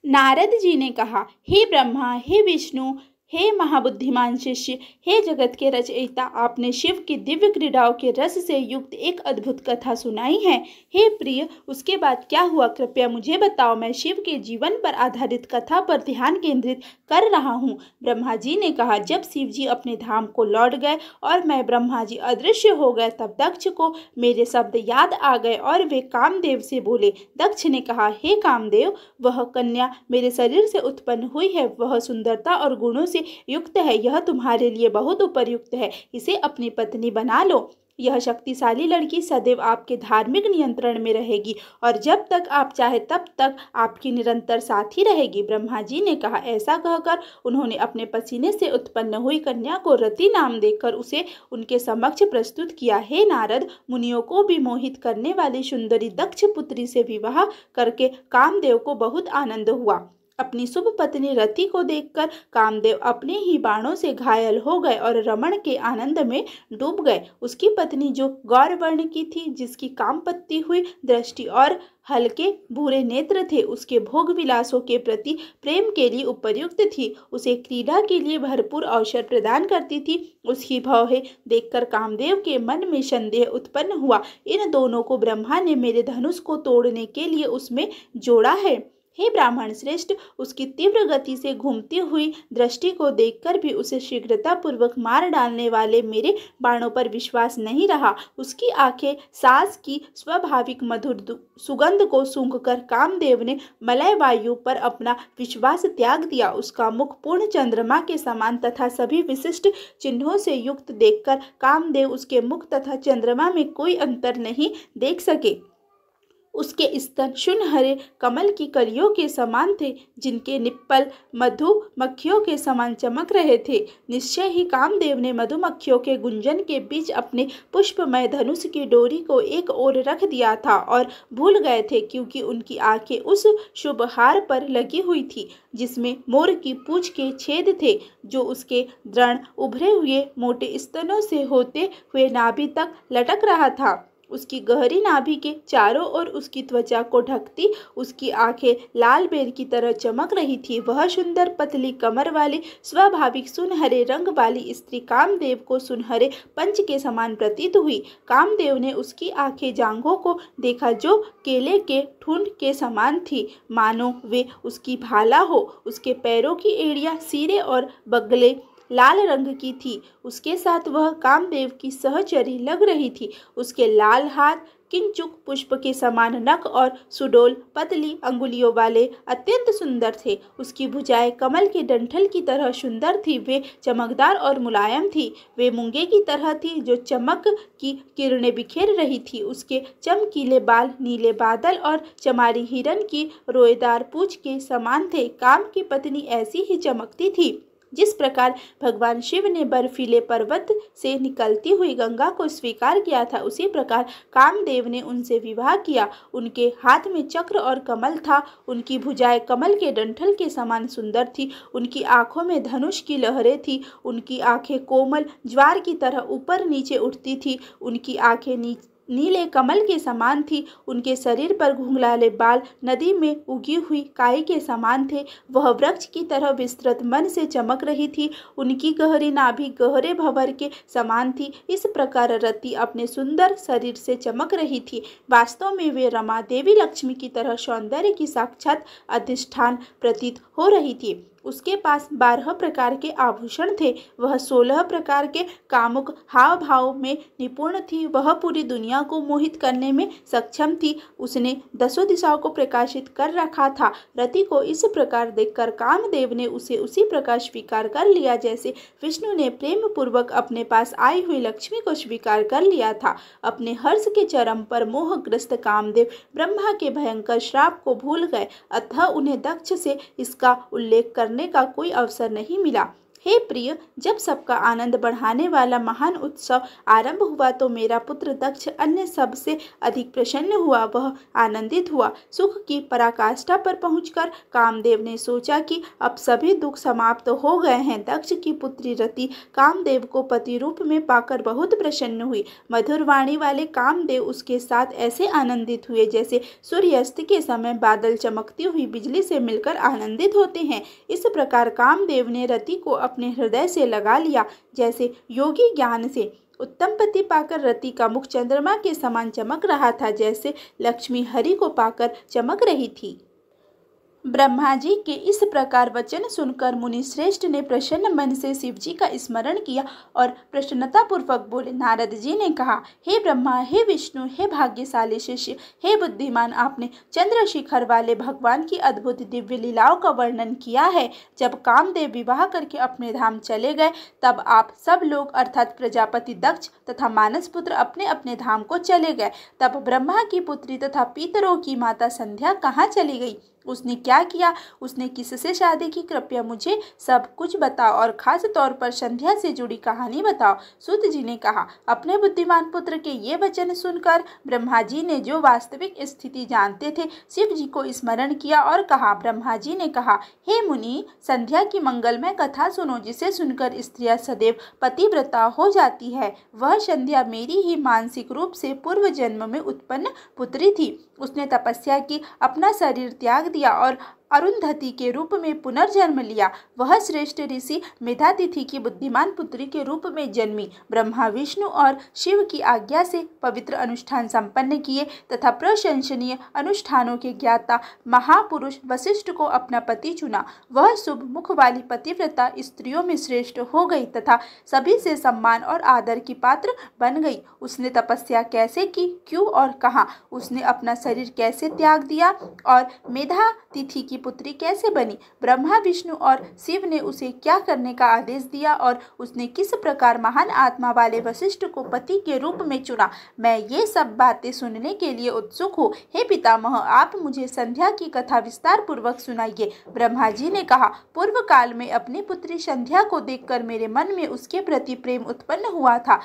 नारद जी ने कहा, हे ब्रह्मा, हे विष्णु, हे महाबुद्धिमान शिष्य, हे जगत के रचयिता, आपने शिव की दिव्य क्रीड़ाओं के रस से युक्त एक अद्भुत कथा सुनाई है। हे प्रिय, उसके बाद क्या हुआ, कृपया मुझे बताओ। मैं शिव के जीवन पर आधारित कथा पर ध्यान केंद्रित कर रहा हूँ। ब्रह्मा जी ने कहा, जब शिव जी अपने धाम को लौट गए और मैं ब्रह्मा जी अदृश्य हो गए, तब दक्ष को मेरे शब्द याद आ गए और वे कामदेव से बोले। दक्ष ने कहा, हे कामदेव, वह कन्या मेरे शरीर से उत्पन्न हुई है, वह सुंदरता और गुणों से युक्त है। यह तुम्हारे लिए बहुत उपयुक्त है, इसे अपनी पत्नी बना लो। यह शक्तिशाली लड़की सदैव आपके धार्मिक नियंत्रण में रहेगी और जब तक आप चाहे तब तक आपकी निरंतर साथी रहेगी। ब्रह्मा जी ने कहा। ऐसा कहकर उन्होंने अपने पसीने से उत्पन्न हुई कन्या को रति नाम देकर उसे उनके समक्ष प्रस्तुत किया। हे नारद, मुनियों को भी मोहित करने वाली सुंदरी दक्ष पुत्री से विवाह करके कामदेव को बहुत आनंद हुआ। अपनी शुभ पत्नी रति को देखकर कामदेव अपने ही बाणों से घायल हो गए और रमण के आनंद में डूब गए। उसकी पत्नी, जो गौर वर्ण की थी, जिसकी कामपत्ती हुई दृष्टि और हल्के भूरे नेत्र थे, उसके भोग विलासों के प्रति प्रेम के लिए उपयुक्त थी, उसे क्रीड़ा के लिए भरपूर अवसर प्रदान करती थी। उसकी भौहें देखकर कामदेव के मन में संदेह उत्पन्न हुआ। इन दोनों को ब्रह्मा ने मेरे धनुष को तोड़ने के लिए उसमें जोड़ा है। हे ब्राह्मण श्रेष्ठ, उसकी तीव्र गति से घूमती हुई दृष्टि को देखकर भी उसे शीघ्रतापूर्वक मार डालने वाले मेरे बाणों पर विश्वास नहीं रहा। उसकी आंखें सांस की स्वाभाविक मधुर सुगंध को सूंघकर कामदेव ने मलय वायु पर अपना विश्वास त्याग दिया। उसका मुख पूर्ण चंद्रमा के समान तथा सभी विशिष्ट चिन्हों से युक्त देखकर कामदेव उसके मुख तथा चंद्रमा में कोई अंतर नहीं देख सके। उसके स्तन सुनहरे कमल की कलियों के समान थे, जिनके निप्पल मधुमक्खियों के समान चमक रहे थे। निश्चय ही कामदेव ने मधुमक्खियों के गुंजन के बीच अपने पुष्पमय धनुष की डोरी को एक ओर रख दिया था और भूल गए थे, क्योंकि उनकी आंखें उस शुभ हार पर लगी हुई थी जिसमें मोर की पूंछ के छेद थे, जो उसके दृढ़ उभरे हुए मोटे स्तनों से होते हुए नाभि तक लटक रहा था। उसकी गहरी नाभि के चारों ओर उसकी त्वचा को ढकती उसकी आंखें लाल बेर की तरह चमक रही थी। वह सुंदर पतली कमर वाली स्वाभाविक सुनहरे रंग वाली स्त्री कामदेव को सुनहरे पंच के समान प्रतीत हुई। कामदेव ने उसकी आंखें जांघों को देखा, जो केले के ठूंठ के समान थी, मानो वे उसकी भाला हो। उसके पैरों की एड़ियां, सिरे और बगले लाल रंग की थी। उसके साथ वह कामदेव की सहचरी लग रही थी। उसके लाल हाथ किंचुक पुष्प के समान नख और सुडोल पतली अंगुलियों वाले अत्यंत सुंदर थे। उसकी भुजाएं कमल के डंठल की तरह सुंदर थी। वे चमकदार और मुलायम थी। वे मूंगे की तरह थी जो चमक की किरणें बिखेर रही थी। उसके चमकीले बाल नीले बादल और चमारी हिरन की रोएदार पूंछ के समान थे। काम की पत्नी ऐसी ही चमकती थी जिस प्रकार भगवान शिव ने बर्फीले पर्वत से निकलती हुई गंगा को स्वीकार किया था, उसी प्रकार कामदेव ने उनसे विवाह किया। उनके हाथ में चक्र और कमल था। उनकी भुजाएं कमल के डंठल के समान सुंदर थी। उनकी आंखों में धनुष की लहरें थी। उनकी आंखें कोमल ज्वार की तरह ऊपर नीचे उठती थी। उनकी आंखें नीले कमल के समान थी। उनके शरीर पर घुंघराले बाल नदी में उगी हुई काई के समान थे। वह वृक्ष की तरह विस्तृत मन से चमक रही थी। उनकी गहरी नाभि गहरे भंवर के समान थी। इस प्रकार रति अपने सुंदर शरीर से चमक रही थी। वास्तव में वे रमा देवी लक्ष्मी की तरह सौंदर्य की साक्षात अधिष्ठान प्रतीत हो रही थी। उसके पास 12 प्रकार के आभूषण थे। वह 16 प्रकार के कामुक हाव भाव में निपुण थी। वह पूरी दुनिया को मोहित करने में सक्षम थी। उसने 10 दिशाओं को प्रकाशित कर रखा था। रति को इस प्रकार देखकर कामदेव ने उसे उसी प्रकार स्वीकार कर लिया जैसे विष्णु ने प्रेम पूर्वक अपने पास आई हुई लक्ष्मी को स्वीकार कर लिया था। अपने हर्ष के चरम पर मोहग्रस्त कामदेव ब्रह्मा के भयंकर श्राप को भूल गए, अतः उन्हें दक्ष से इसका उल्लेख करने का कोई अवसर नहीं मिला। हे प्रिय, जब सबका आनंद बढ़ाने वाला महान उत्सव आरंभ हुआ तो मेरा पुत्र दक्ष अन्य सब से अधिक प्रसन्न हुआ। वह आनंदित हुआ। सुख की पराकाष्ठा पर पहुंचकर कामदेव ने सोचा कि अब सभी दुख समाप्त हो गए हैं। दक्ष की पुत्री रति कामदेव को पति रूप में पाकर बहुत प्रसन्न हुई। मधुर वाणी वाले कामदेव उसके साथ ऐसे आनंदित हुए जैसे सूर्यास्त के समय बादल चमकती हुई बिजली से मिलकर आनंदित होते हैं। इस प्रकार कामदेव ने रति को अपने हृदय से लगा लिया। जैसे योगी ज्ञान से उत्तम पति पाकर रति का मुख चंद्रमा के समान चमक रहा था, जैसे लक्ष्मी हरि को पाकर चमक रही थी। ब्रह्मा जी के इस प्रकार वचन सुनकर मुनि श्रेष्ठ ने प्रसन्न मन से शिव जी का स्मरण किया और प्रसन्नता पूर्वक बोले। नारद जी ने कहा, हे ब्रह्मा, हे विष्णु, हे भाग्यशाली शिष्य, हे बुद्धिमान, आपने चंद्रशिखर वाले भगवान की अद्भुत दिव्य लीलाओं का वर्णन किया है। जब कामदेव विवाह करके अपने धाम चले गए तब आप सब लोग अर्थात प्रजापति दक्ष तथा मानस पुत्र अपने अपने धाम को चले गए। तब ब्रह्मा की पुत्री तथा पितरों की माता संध्या कहाँ चली गई? उसने क्या किया? उसने किससे शादी की? कृपया मुझे सब कुछ बताओ और खास तौर पर संध्या से जुड़ी कहानी बताओ। सूत जी ने कहा, अपने बुद्धिमान पुत्र के ये वचन सुनकर ब्रह्मा जी ने जो वास्तविक स्थिति जानते थे शिव जी को स्मरण किया और कहा। ब्रह्मा जी ने कहा, हे मुनि, संध्या की मंगलमय कथा सुनो जिसे सुनकर स्त्रियां सदैव पतिव्रता हो जाती है। वह संध्या मेरी ही मानसिक रूप से पूर्व जन्म में उत्पन्न पुत्री थी। उसने तपस्या की, अपना शरीर त्याग दिया और अरुंधति के रूप में पुनर्जन्म लिया। वह श्रेष्ठ ऋषि मेधातिथि की बुद्धिमान पुत्री के रूप में जन्मी। ब्रह्मा विष्णु और शिव की आज्ञा से पवित्र अनुष्ठान संपन्न किए तथा प्रशंसनीय अनुष्ठानों के ज्ञाता महापुरुष वशिष्ठ को अपना पति चुना। वह शुभ मुख वाली पतिव्रता स्त्रियों में श्रेष्ठ हो गई तथा सभी से सम्मान और आदर की पात्र बन गई। उसने तपस्या कैसे की, क्यों और कहाँ? उसने अपना शरीर कैसे त्याग दिया और मेधातिथि की पुत्री कैसे बनी? ब्रह्मा विष्णु और शिव ने उसे क्या करने का आदेश दिया और उसने किस प्रकार महान आत्मा वाले वशिष्ठ को पति के रूप में चुना? मैं ये सब बातें सुनने के लिए उत्सुक हूँ। हे पितामह, आप मुझे संध्या की कथा विस्तार पूर्वक सुनाइए। ब्रह्मा जी ने कहा, पूर्व काल में अपनी पुत्री संध्या को देखकर मेरे मन में उसके प्रति प्रेम उत्पन्न हुआ था,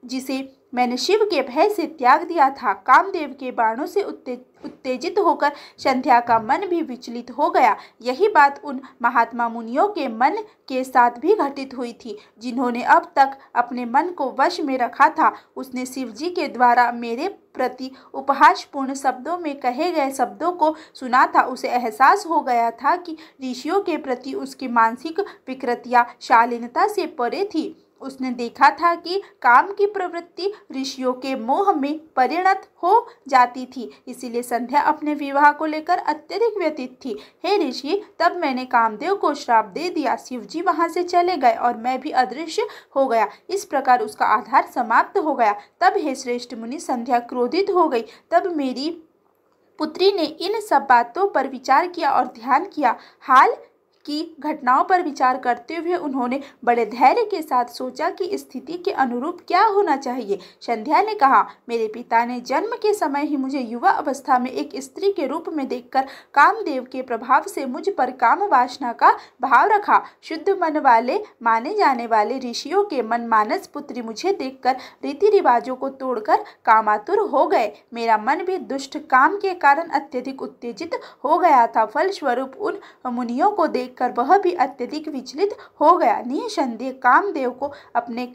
जिसे मैंने शिव के भय से त्याग दिया था। कामदेव के बाणों से उत्तेजित होकर संध्या का मन भी विचलित हो गया। यही बात उन महात्मा मुनियों के मन के साथ भी घटित हुई थी जिन्होंने अब तक अपने मन को वश में रखा था। उसने शिव जी के द्वारा मेरे प्रति उपहासपूर्ण शब्दों में कहे गए शब्दों को सुना था। उसे एहसास हो गया था कि ऋषियों के प्रति उसकी मानसिक विकृतियां शालीनता से परे थी। उसने देखा था कि काम की प्रवृत्ति ऋषियों के मोह में परिणत हो जाती थी, इसीलिए संध्या अपने विवाह को लेकर अत्यधिक व्यथित थी। हे ऋषि, तब मैंने कामदेव को श्राप दे दिया। शिवजी वहां से चले गए और मैं भी अदृश्य हो गया। इस प्रकार उसका आधार समाप्त हो गया। तब हे श्रेष्ठ मुनि, संध्या क्रोधित हो गई। तब मेरी पुत्री ने इन सब बातों पर विचार किया और ध्यान किया। हाल की घटनाओं पर विचार करते हुए उन्होंने बड़े धैर्य के साथ सोचा कि स्थिति के अनुरूप क्या होना चाहिए। संध्या ने कहा, मेरे पिता ने जन्म के समय ही मुझे युवा अवस्था में एक स्त्री के रूप में देखकर कामदेव के प्रभाव से मुझ पर काम वासना का भाव रखा। शुद्ध मन वाले माने जाने वाले ऋषियों के मनमानस पुत्री मुझे देखकर रीति रिवाजों को तोड़कर कामातुर हो गए। मेरा मन भी दुष्ट काम के कारण अत्यधिक उत्तेजित हो गया था। फलस्वरूप उन मुनियों को देख कर वह भी अत्यधिक विचलित हो गया। निःसंदेह कामदेव को अपने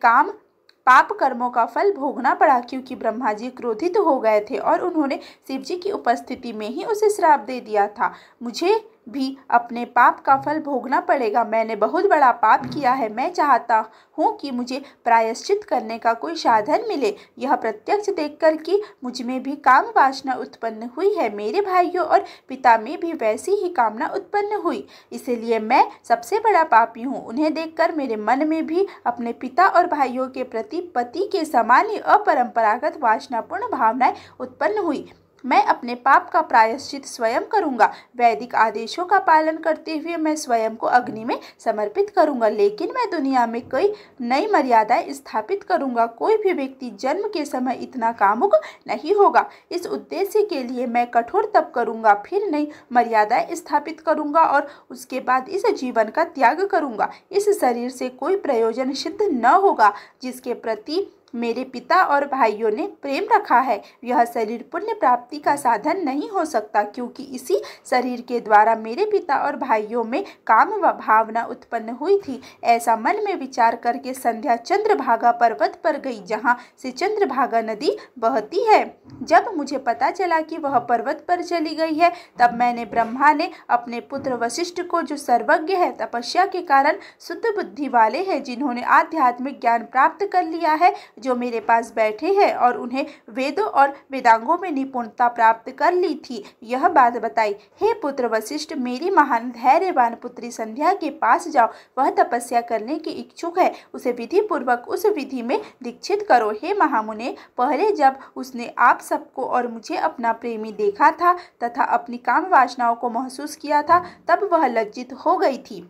पाप कर्मों का फल भोगना पड़ा, क्योंकि ब्रह्मा जी क्रोधित हो गए थे और उन्होंने शिव जी की उपस्थिति में ही उसे श्राप दे दिया था। मुझे भी अपने पाप का फल भोगना पड़ेगा। मैंने बहुत बड़ा पाप किया है। मैं चाहता हूँ कि मुझे प्रायश्चित करने का कोई साधन मिले। यह प्रत्यक्ष देखकर कि मुझ में भी काम वासना उत्पन्न हुई है, मेरे भाइयों और पिता में भी वैसी ही कामना उत्पन्न हुई, इसलिए मैं सबसे बड़ा पापी हूँ। उन्हें देखकर मेरे मन में भी अपने पिता और भाइयों के प्रति पति के समान ही अपरंपरागत वासनापूर्ण भावनाएं उत्पन्न हुई। मैं अपने पाप का प्रायश्चित स्वयं करूंगा। वैदिक आदेशों का पालन करते हुए मैं स्वयं को अग्नि में समर्पित करूंगा, लेकिन मैं दुनिया में कई नई मर्यादाएं स्थापित करूंगा। कोई भी व्यक्ति जन्म के समय इतना कामुक नहीं होगा। इस उद्देश्य के लिए मैं कठोर तप करूंगा, फिर नई मर्यादाएं स्थापित करूंगा और उसके बाद इस जीवन का त्याग करूंगा। इस शरीर से कोई प्रयोजन सिद्ध न होगा जिसके प्रति मेरे पिता और भाइयों ने प्रेम रखा है। यह शरीर पुण्य प्राप्ति का साधन नहीं हो सकता, क्योंकि इसी शरीर के द्वारा मेरे पिता और भाइयों में काम व भावना उत्पन्न हुई थी। ऐसा मन में विचार करके संध्या चंद्रभागा पर्वत पर गई, जहाँ से चंद्रभागा नदी बहती है। जब मुझे पता चला कि वह पर्वत पर चली गई है, तब मैंने ब्रह्मा ने अपने पुत्र वशिष्ठ को, जो सर्वज्ञ है, तपस्या के कारण शुद्ध बुद्धि वाले हैं, जिन्होंने आध्यात्मिक ज्ञान प्राप्त कर लिया है, जो मेरे पास बैठे हैं और उन्हें वेदों और वेदांगों में निपुणता प्राप्त कर ली थी, यह बात बताई। हे पुत्र वशिष्ठ, मेरी महान धैर्यवान पुत्री संध्या के पास जाओ। वह तपस्या करने की इच्छुक है, उसे विधि पूर्वक उस विधि में दीक्षित करो। हे महामुने, पहले जब उसने आप सबको और मुझे अपना प्रेमी देखा था तथा अपनी काम वासनाओं को महसूस किया था, तब वह लज्जित हो गई थी।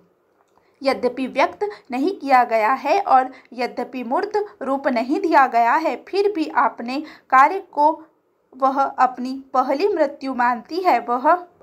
यद्यपि व्यक्त नहीं किया गया है और यद्यपि मूर्त रूप नहीं दिया गया है, फिर भी अपने कार्य को वह अपनी पहली मृत्यु मानती है।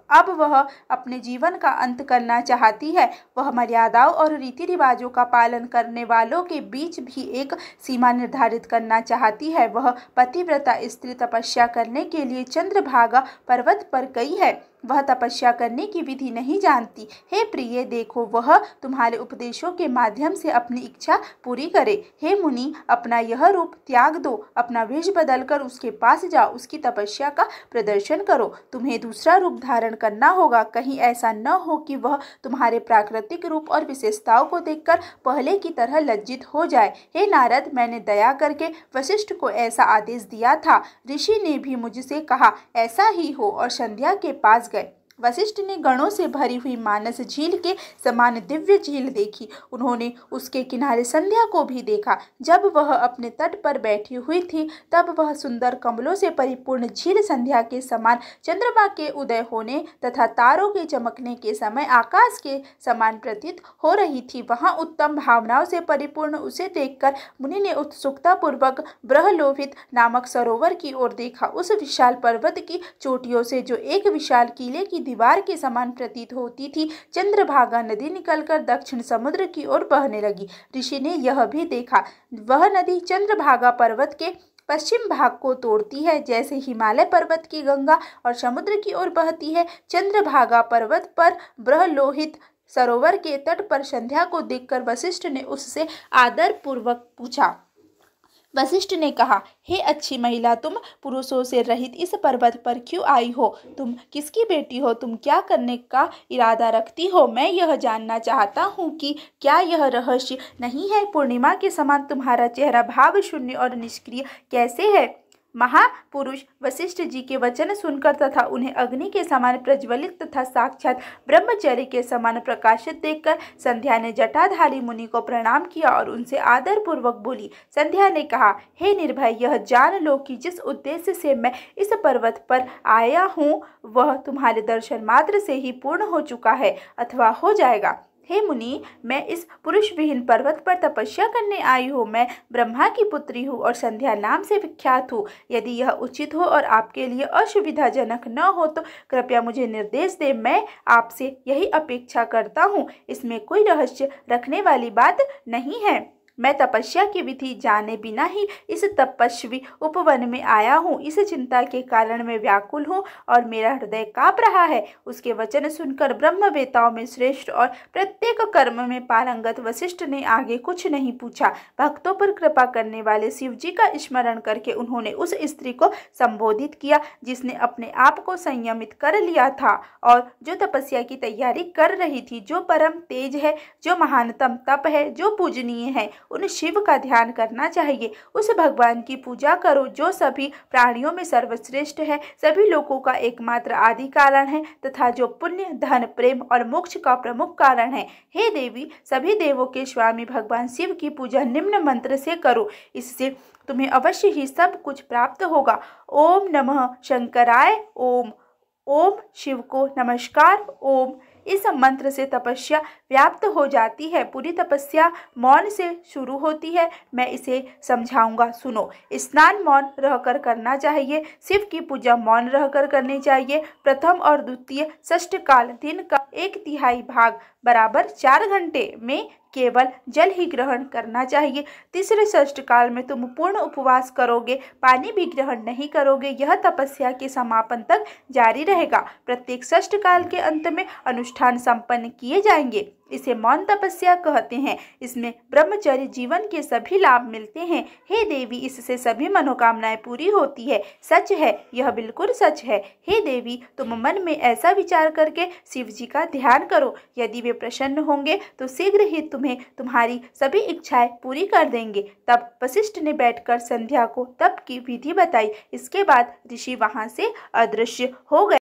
अब वह अपने जीवन का अंत करना चाहती है। वह मर्यादाओं और रीति रिवाजों का पालन करने वालों के बीच भी एक सीमा निर्धारित करना चाहती है। वह पतिव्रता स्त्री तपस्या करने के लिए चंद्रभागा पर्वत पर गई है। वह तपस्या करने की विधि नहीं जानती। हे प्रिय, देखो, वह तुम्हारे उपदेशों के माध्यम से अपनी इच्छा पूरी करे। हे मुनि, अपना यह रूप त्याग दो, अपना वेश बदलकर उसके पास जाओ, उसकी तपस्या का प्रदर्शन करो। तुम्हें दूसरा रूप धारण करना होगा, कहीं ऐसा न हो कि वह तुम्हारे प्राकृतिक रूप और विशेषताओं को देखकर पहले की तरह लज्जित हो जाए। हे नारद, मैंने दया करके वशिष्ठ को ऐसा आदेश दिया था। ऋषि ने भी मुझसे कहा ऐसा ही हो और संध्या के पास गए। वशिष्ठ ने गणों से भरी हुई मानस झील के समान दिव्य झील देखी। उन्होंने उसके किनारे संध्या को भी देखा। जब वह अपने तट पर बैठी हुई थी, तब वह सुंदर कमलों से परिपूर्ण झील संध्या के समान चंद्रमा के उदय होने तथा तारों के चमकने के समय आकाश के समान प्रतीत हो रही थी। वहां उत्तम भावनाओं से परिपूर्ण उसे देखकर मुनि ने उत्सुकता पूर्वक ब्रह्मलोहित नामक सरोवर की ओर देखा। उस विशाल पर्वत की चोटियों से, जो एक विशाल किले की दीवार के समान प्रतीत होती थी, चंद्रभागा नदी निकलकर दक्षिण समुद्र की ओर बहने लगी। ऋषि ने यह भी देखा, वह नदी चंद्रभागा पर्वत के पश्चिम भाग को तोड़ती है, जैसे हिमालय पर्वत की गंगा और समुद्र की ओर बहती है। चंद्रभागा पर्वत पर ब्रह्मलोहित सरोवर के तट पर संध्या को देखकर वशिष्ठ ने उससे आदर पूर्वक पूछा, वशिष्ठ ने कहा, हे अच्छी महिला, तुम पुरुषों से रहित इस पर्वत पर क्यों आई हो? तुम किसकी बेटी हो? तुम क्या करने का इरादा रखती हो? मैं यह जानना चाहता हूँ कि क्या यह रहस्य नहीं है? पूर्णिमा के समान तुम्हारा चेहरा भाव शून्य और निष्क्रिय कैसे है? महापुरुष वशिष्ठ जी के वचन सुनकर तथा उन्हें अग्नि के समान प्रज्वलित तथा साक्षात ब्रह्मचर्य के समान प्रकाशित देखकर संध्या ने जटाधारी मुनि को प्रणाम किया और उनसे आदर पूर्वक बोली। संध्या ने कहा, हे निर्भय, यह जान लो कि जिस उद्देश्य से मैं इस पर्वत पर आया हूँ वह तुम्हारे दर्शन मात्र से ही पूर्ण हो चुका है अथवा हो जाएगा। हे मुनि, मैं इस पुरुष विहीन पर्वत पर तपस्या करने आई हूँ। मैं ब्रह्मा की पुत्री हूँ और संध्या नाम से विख्यात हूँ। यदि यह उचित हो और आपके लिए असुविधाजनक न हो तो कृपया मुझे निर्देश दें। मैं आपसे यही अपेक्षा करता हूँ। इसमें कोई रहस्य रखने वाली बात नहीं है। मैं तपस्या की विधि जाने बिना ही इस तपस्वी उपवन में आया हूँ। इस चिंता के कारण मैं व्याकुल हूँ और मेरा हृदय काँप रहा है। उसके वचन सुनकर ब्रह्मवेताओं में श्रेष्ठ और प्रत्येक कर्म में पारंगत वशिष्ठ ने आगे कुछ नहीं पूछा। भक्तों पर कृपा करने वाले शिव जी का स्मरण करके उन्होंने उस स्त्री को संबोधित किया जिसने अपने आप को संयमित कर लिया था और जो तपस्या की तैयारी कर रही थी, जो परम तेज है, जो महानतम तप है, जो पूजनीय है। उन शिव का ध्यान करना चाहिए। उस भगवान की पूजा करो जो सभी प्राणियों में सर्वश्रेष्ठ है, सभी लोगों का एकमात्र आदि कारण है तथा जो पुण्य, धन, प्रेम और मोक्ष का प्रमुख कारण है। हे देवी, सभी देवों के स्वामी भगवान शिव की पूजा निम्न मंत्र से करो। इससे तुम्हें अवश्य ही सब कुछ प्राप्त होगा। ओम नमः शंकराय। ओम ओम शिव को नमस्कार। ओम। इस मंत्र से तपस्या व्याप्त हो जाती है। पूरी तपस्या मौन से शुरू होती है। मैं इसे समझाऊंगा, सुनो। स्नान मौन रहकर करना चाहिए। शिव की पूजा मौन रहकर करनी चाहिए। प्रथम और द्वितीय षष्ठ काल दिन का 1/3 भाग बराबर 4 घंटे में केवल जल ही ग्रहण करना चाहिए। तीसरे षष्ठ काल में तुम पूर्ण उपवास करोगे, पानी भी ग्रहण नहीं करोगे। यह तपस्या के समापन तक जारी रहेगा। प्रत्येक षष्ठ काल के अंत में अनुष्ठान संपन्न किए जाएंगे। इसे मौन तपस्या कहते हैं। इसमें ब्रह्मचर्य जीवन के सभी लाभ मिलते हैं। हे देवी, इससे सभी मनोकामनाएं पूरी होती है। सच है, यह बिल्कुल सच है। हे देवी, तुम मन में ऐसा विचार करके शिव जी का ध्यान करो। यदि वे प्रसन्न होंगे तो शीघ्र ही तुम्हें तुम्हारी सभी इच्छाएं पूरी कर देंगे। तब वशिष्ठ ने बैठकर संध्या को तप की विधि बताई। इसके बाद ऋषि वहां से अदृश्य हो गए।